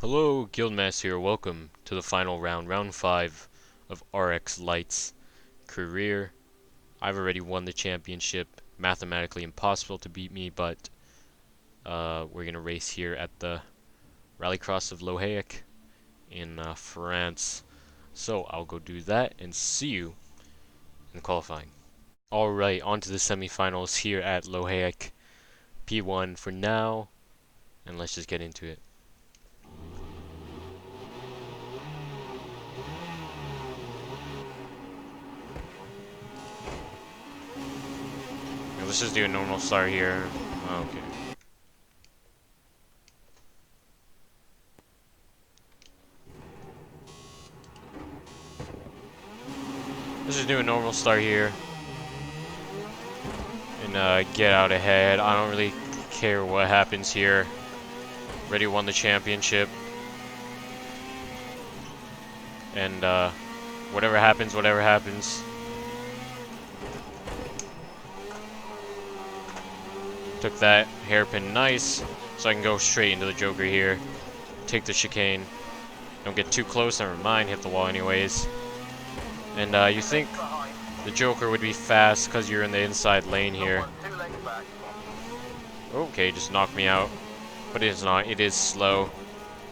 Hello, Guildmaster here. Welcome to the final round, round 5 of RX Light's career. I've already won the championship. Mathematically impossible to beat me, but we're gonna race here at the rallycross of Lofi in France. So I'll go do that and see you in qualifying. Alright, on to the semifinals here at Lofi P1 for now, and let's just get into it. Let's just do a normal start here. Okay. Let's just do a normal start here. And get out ahead. I don't really care what happens here. Already won the championship. And whatever happens, whatever happens. Took that hairpin nice, so I can go straight into the Joker here. Take the chicane. Don't get too close, never mind, hit the wall anyways. And you think the Joker would be fast because you're in the inside lane here. Okay, just knocked me out. But it is not, it is slow.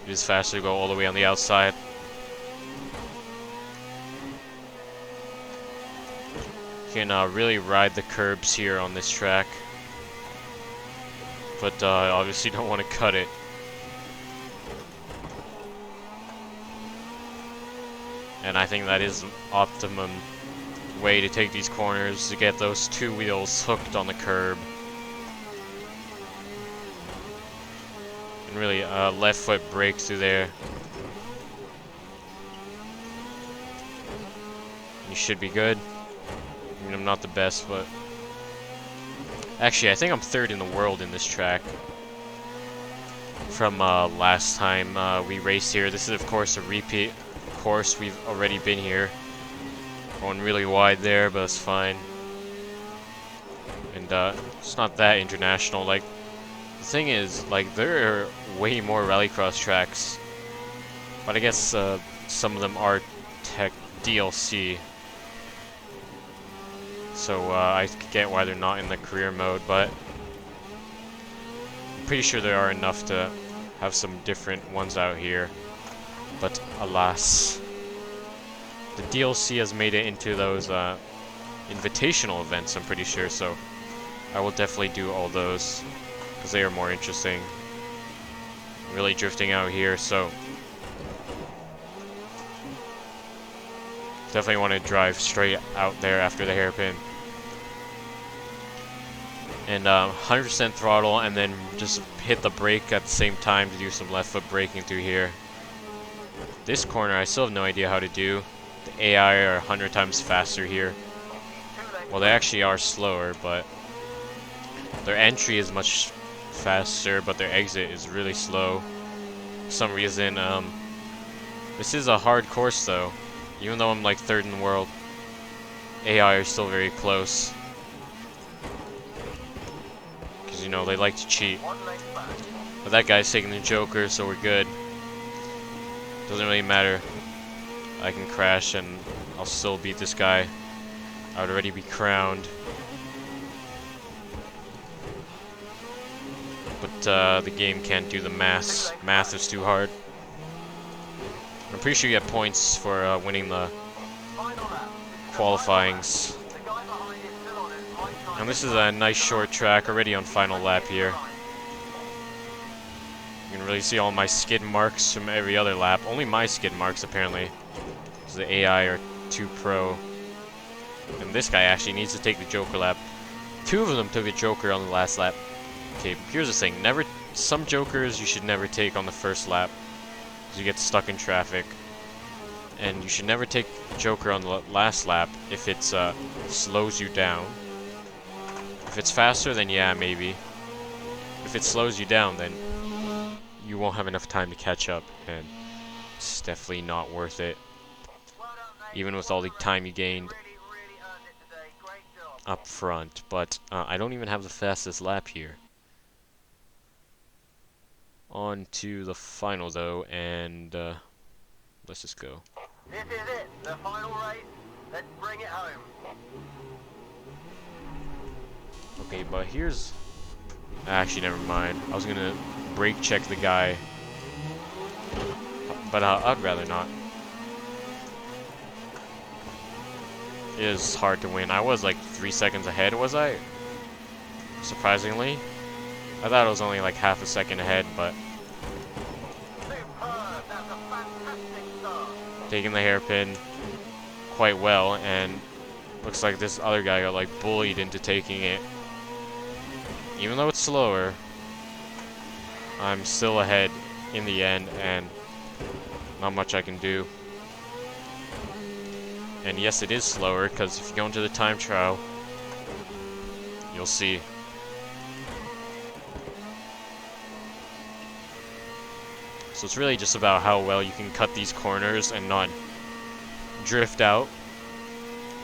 It is faster to go all the way on the outside. You can really ride the curbs here on this track. But obviously don't want to cut it. And I think that is the optimum way to take these corners, to get those two wheels hooked on the curb. And really left foot brake through there. You should be good. I mean, I'm not the best, but actually, I think I'm third in the world in this track. From last time we raced here. This is, of course, a repeat course. We've already been here. Going really wide there, but it's fine. And it's not that international. Like, the thing is, like, there are way more rallycross tracks. But I guess some of them are tech DLC. So I get why they're not in the career mode, but I'm pretty sure there are enough to have some different ones out here. But alas, the DLC has made it into those invitational events, I'm pretty sure, so I will definitely do all those because they are more interesting. I'm really drifting out here, so definitely want to drive straight out there after the hairpin. And 100% throttle, and then just hit the brake at the same time to do some left foot braking through here. This corner I still have no idea how to do. The AI are 100 times faster here. Well, they actually are slower, but their entry is much faster, but their exit is really slow. For some reason, this is a hard course though. Even though I'm like third in the world, AI are still very close. Because, you know, they like to cheat. But that guy's taking the Joker, so we're good. Doesn't really matter. I can crash and I'll still beat this guy. I would already be crowned. But the game can't do the math. Math is too hard. I'm pretty sure you get points for winning the qualifyings. And this is a nice short track, already on final lap here. You can really see all my skid marks from every other lap. Only my skid marks, apparently. Because the AI are too pro. And this guy actually needs to take the Joker lap. Two of them took a Joker on the last lap. Okay, here's the thing. Some Jokers you should never take on the first lap. Because you get stuck in traffic. And you should never take Joker on the last lap if it slows you down. If it's faster, then yeah, maybe. If it slows you down, then you won't have enough time to catch up, and it's definitely not worth it. Even with all the time you gained up front. But I don't even have the fastest lap here. On to the final though, and let's just go. This is it, the final race. Let's bring it home. Okay, but here's... Actually, never mind. I was gonna brake check the guy, but I'd rather not. It is hard to win. I was like 3 seconds ahead, was I? Surprisingly. I thought it was only like half a second ahead, but... Superb, that's a fantastic start. Taking the hairpin quite well, and looks like this other guy got like bullied into taking it. Even though it's slower, I'm still ahead in the end, and not much I can do. And yes, it is slower, because if you go into the time trial, you'll see. So it's really just about how well you can cut these corners and not drift out.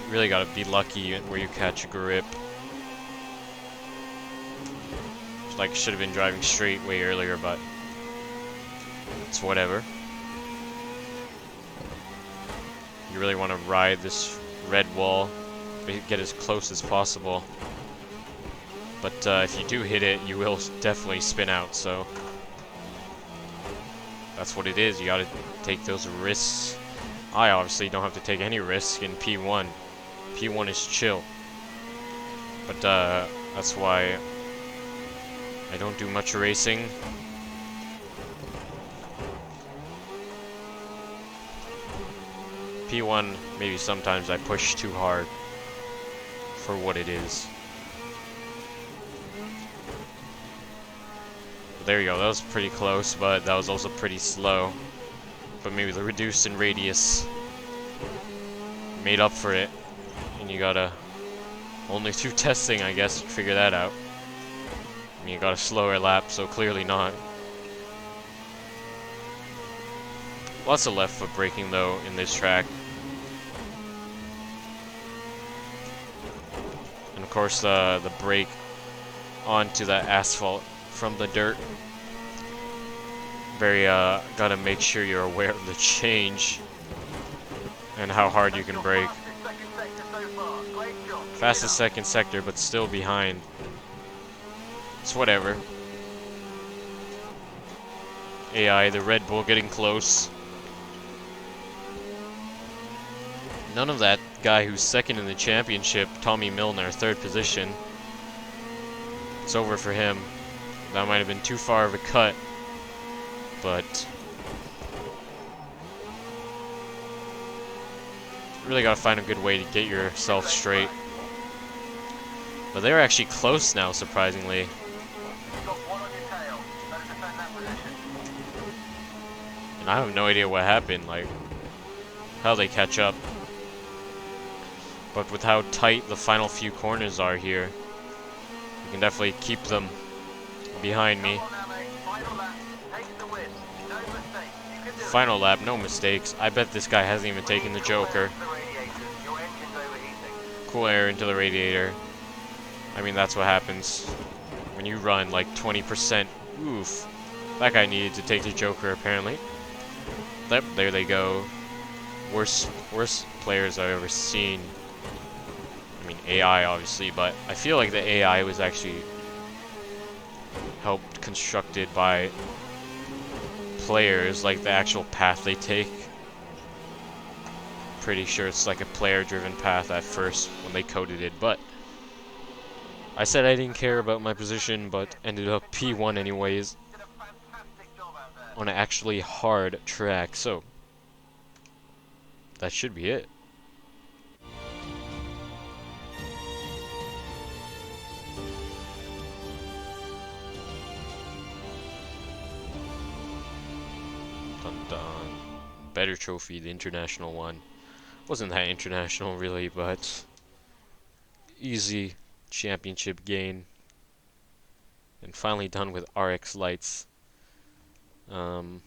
You really gotta be lucky where you catch a grip. Like, should have been driving straight way earlier, but it's whatever. You really want to ride this red wall, get as close as possible. But if you do hit it, you will definitely spin out, so that's what it is. You gotta take those risks. I obviously don't have to take any risk in P1. P1 is chill. But that's why I don't do much racing. P1, maybe sometimes I push too hard for what it is. There you go, that was pretty close, but that was also pretty slow. But maybe the reduced in radius made up for it. And you gotta only through testing, I guess, figure that out. I mean, you got a slower lap, so clearly not. Lots of left foot braking though in this track. And of course the brake onto that asphalt from the dirt. Very gotta make sure you're aware of the change and how hard you can brake. Fastest second sector, but still behind. It's whatever. AI, the Red Bull getting close. None of that guy who's second in the championship, Tommy Milner, third position. It's over for him. That might have been too far of a cut, but you really gotta find a good way to get yourself straight. But they're actually close now, surprisingly. And I have no idea what happened, like how they catch up. But with how tight the final few corners are here, you can definitely keep them behind me. Final lap, no mistakes. I bet this guy hasn't even taken the Joker. Cool air into the radiator. I mean, that's what happens when you run like 20%. Oof. That guy needed to take the Joker, apparently. Yep, there they go. Worst players I've ever seen. I mean, AI, obviously, but I feel like the AI was actually helped constructed by players, like the actual path they take. Pretty sure it's like a player-driven path at first when they coded it, but I said I didn't care about my position, but ended up P1 anyways on an actually hard track, so that should be it. Dun dun. Better trophy, the international one. Wasn't that international really, but easy championship gain. And finally done with RX lights. Wow,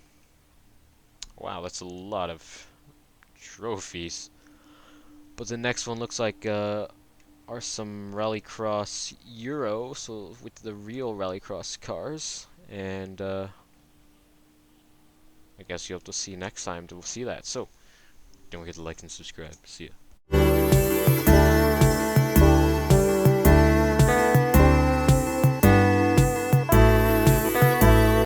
that's a lot of trophies. But the next one looks like are some rallycross Euro, so with the real rallycross cars. And I guess you'll have to see next time to see that. So, don't forget to like and subscribe. See ya.